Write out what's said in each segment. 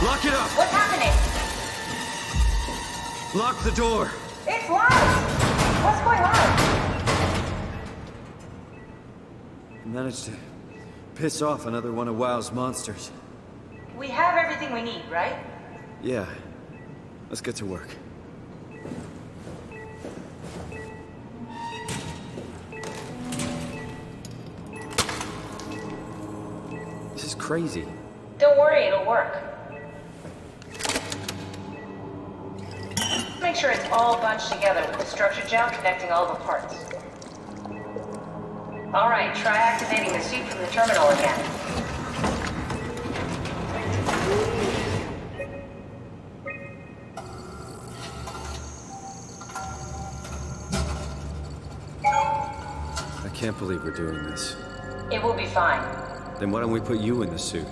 Lock it up! What's happening? Lock the door! It's locked! What's going on? I managed to piss off another one of WoW's monsters. We have everything we need, right? Yeah. Let's get to work. This is crazy. Don't worry, it'll work. Make sure it's all bunched together with the structure gel connecting all the parts. Alright, try activating the suit from the terminal again. I can't believe we're doing this. It will be fine. Then why don't we put you in the suit?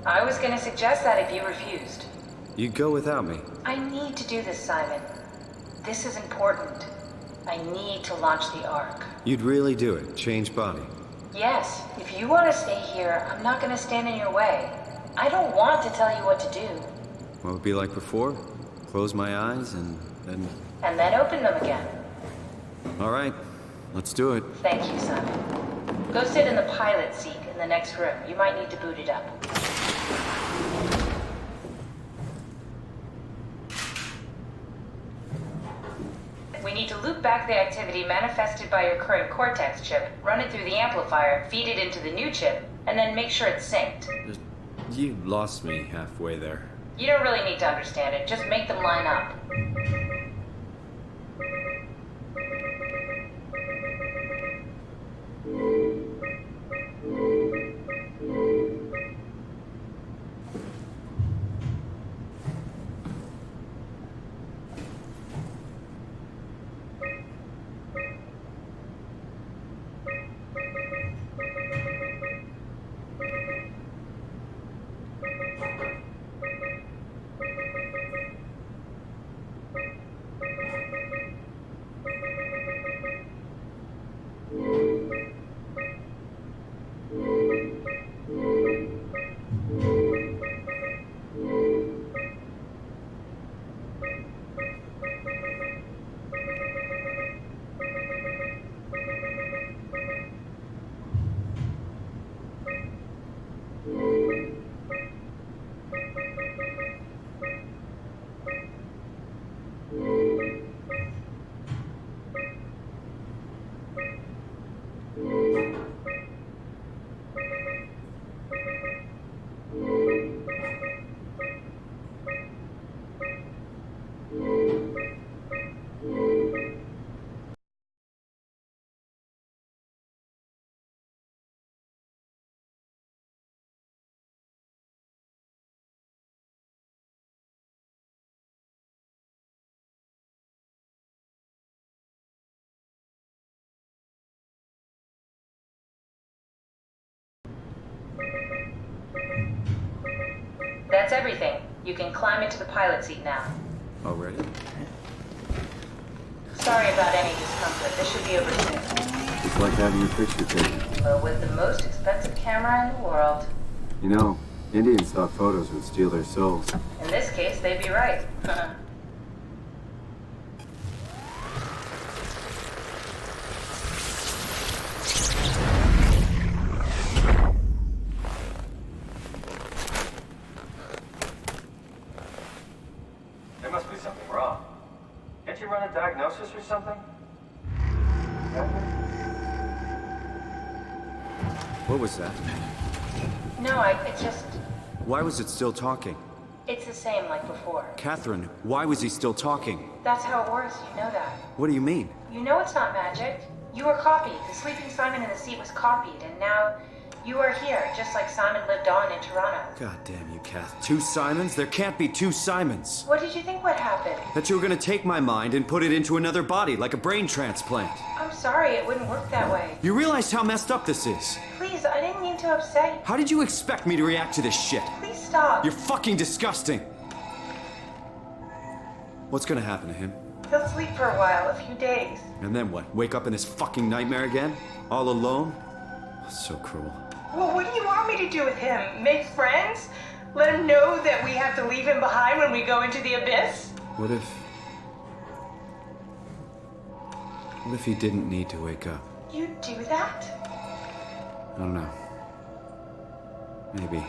I was gonna suggest that if you refused. You'd go without me. I need to do this, Simon. This is important. I need to launch the Ark. You'd really do it? Change body? Yes, if you want to stay here, I'm not gonna stand in your way. I don't want to tell you what to do. What would it be like before? Close my eyes and then... And then open them again. All right, let's do it. Thank you, Simon. Go sit in the pilot seat in the next room. You might need to boot it up. We need to loop back the activity manifested by your current Cortex chip, run it through the amplifier, feed it into the new chip, and then make sure it's synced. You lost me halfway there. You don't really need to understand it, just make them line up. That's everything. You can climb into the pilot seat now. Already? Sorry about any discomfort. This should be over soon. It's like having your picture taken. But with the most expensive camera in the world. You know, Indians thought photos would steal their souls. In this case, they'd be right. There must be something wrong. Can't you run a diagnosis or something? What was that? No, it just... Why was it still talking? It's the same like before. Catherine, why was he still talking? That's how it works, you know that. What do you mean? You know it's not magic. You were copied. The sleeping Simon in the seat was copied, and now you are here, just like Simon lived on in Toronto. God damn you, Kath. Two Simons? There can't be two Simons. What did you think would happen? That you were gonna take my mind and put it into another body, like a brain transplant. I'm sorry, it wouldn't work that way. You realize how messed up this is? Please, I didn't mean to upset you. How did you expect me to react to this shit? Please stop. You're fucking disgusting. What's gonna happen to him? He'll sleep for a while, a few days. And then what? Wake up in this fucking nightmare again? All alone? So cruel. Well, what do you want me to do with him? Make friends? Let him know that we have to leave him behind when we go into the abyss? What if he didn't need to wake up? You'd do that? I don't know. Maybe.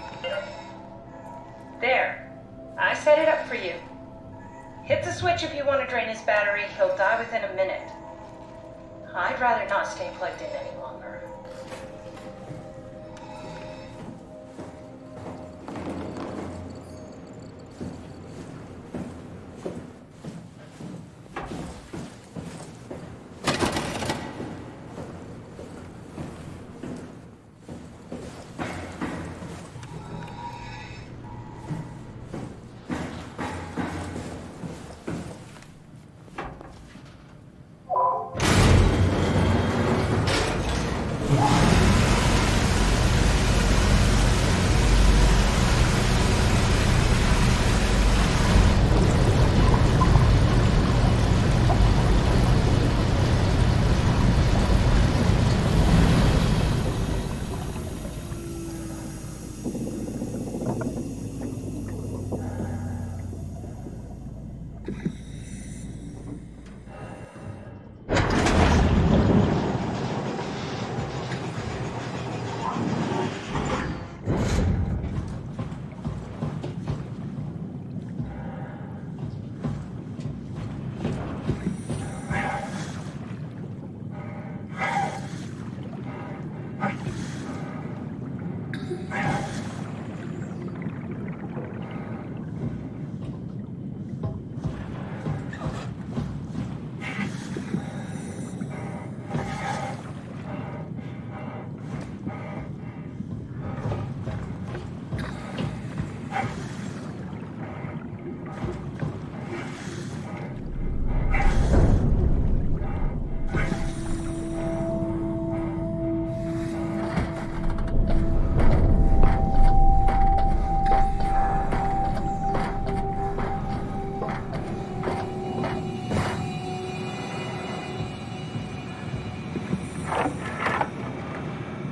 There. I set it up for you. Hit the switch if you want to drain his battery. He'll die within a minute. I'd rather not stay plugged in any longer.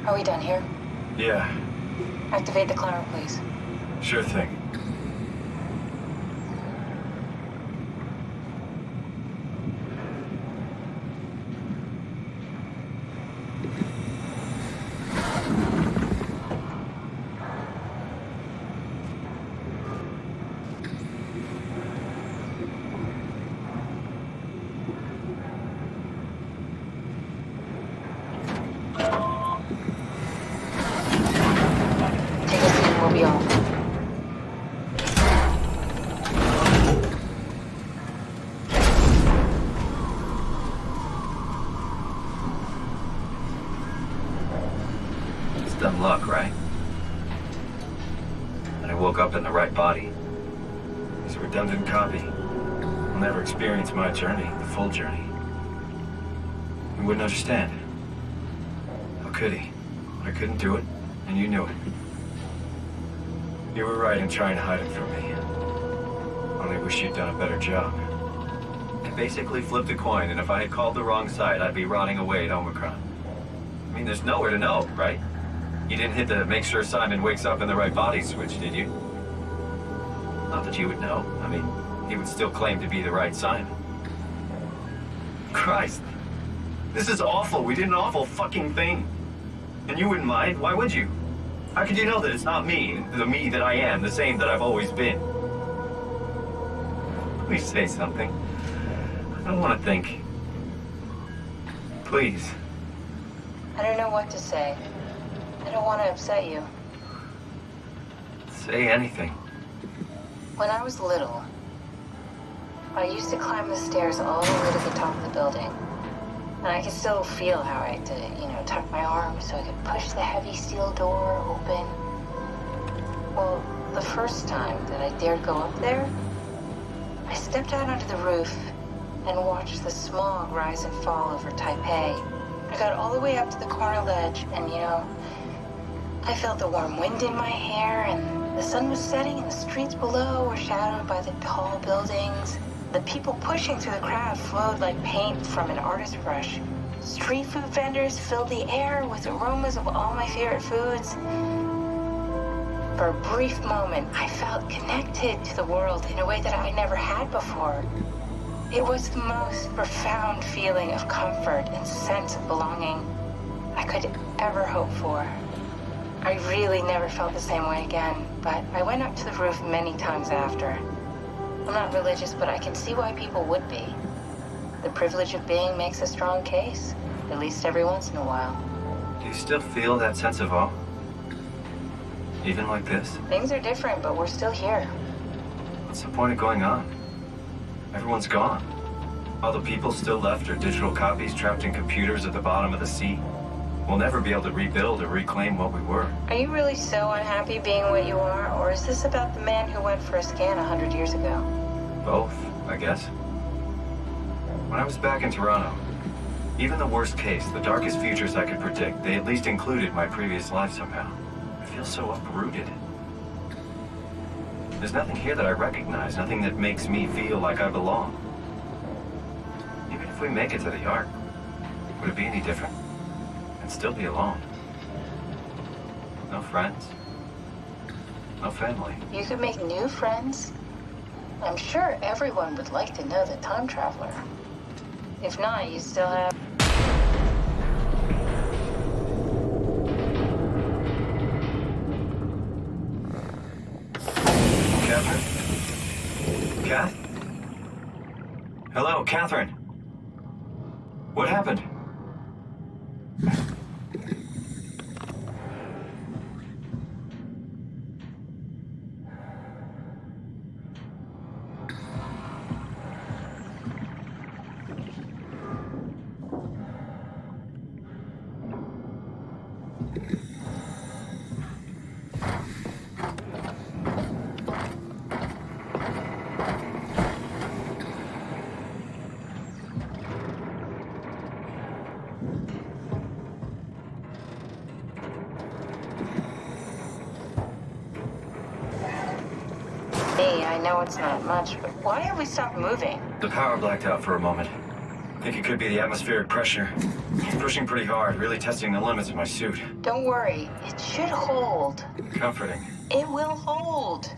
Are we done here? Yeah, Activate the climber, please. sure thing. Take a seat and we'll be off. It's dumb luck, right? And I woke up in the right body. He's a redundant copy. He'll never experience my journey, the full journey. He wouldn't understand. How could he? I couldn't do it, and you knew it. You were right in trying to hide it from me. Only wish you'd done a better job. I basically flipped a coin, and if I had called the wrong side, I'd be rotting away at Omicron. I mean, there's nowhere to know, right? You didn't hit the make sure Simon wakes up in the right body switch, did you? Not that you would know. I mean, he would still claim to be the right Simon. Christ. This is awful. We did an awful fucking thing. And you wouldn't mind? Why would you? How could you know that it's not me, the me that I am, the same that I've always been? Please say something. I don't want to think. Please. I don't know what to say. I don't want to upset you. Say anything. When I was little, I used to climb the stairs all the way to the top of the building. And I could still feel how I had to, tuck my arms so I could push the heavy steel door open. Well, the first time that I dared go up there, I stepped out onto the roof and watched the smog rise and fall over Taipei. I got all the way up to the corner ledge and, I felt the warm wind in my hair and the sun was setting and the streets below were shadowed by the tall buildings. The people pushing through the crowd flowed like paint from an artist's brush. Street food vendors filled the air with aromas of all my favorite foods. For a brief moment, I felt connected to the world in a way that I never had before. It was the most profound feeling of comfort and sense of belonging I could ever hope for. I really never felt the same way again, but I went up to the roof many times after. I'm not religious, but I can see why people would be. The privilege of being makes a strong case, at least every once in a while. Do you still feel that sense of awe? Even like this? Things are different, but we're still here. What's the point of going on? Everyone's gone. All the people still left are digital copies trapped in computers at the bottom of the sea. We'll never be able to rebuild or reclaim what we were. Are you really so unhappy being what you are, or is this about the man who went for a scan 100 years ago? Both, I guess. When I was back in Toronto, even the worst case, the darkest futures I could predict, they at least included my previous life somehow. I feel so uprooted. There's nothing here that I recognize, nothing that makes me feel like I belong. Even if we make it to the Ark, would it be any different? I'd still be alone. No friends. No family. You could make new friends. I'm sure everyone would like to know the time traveler. If not, you still have... Catherine? Kath? Hello, Catherine. What happened? I know it's not much, but why have we stopped moving? The power blacked out for a moment. I think it could be the atmospheric pressure. It's pushing pretty hard, really testing the limits of my suit. Don't worry, it should hold. Comforting. It will hold.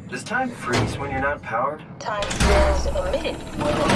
Does time freeze when you're not powered? Time feels emitted more than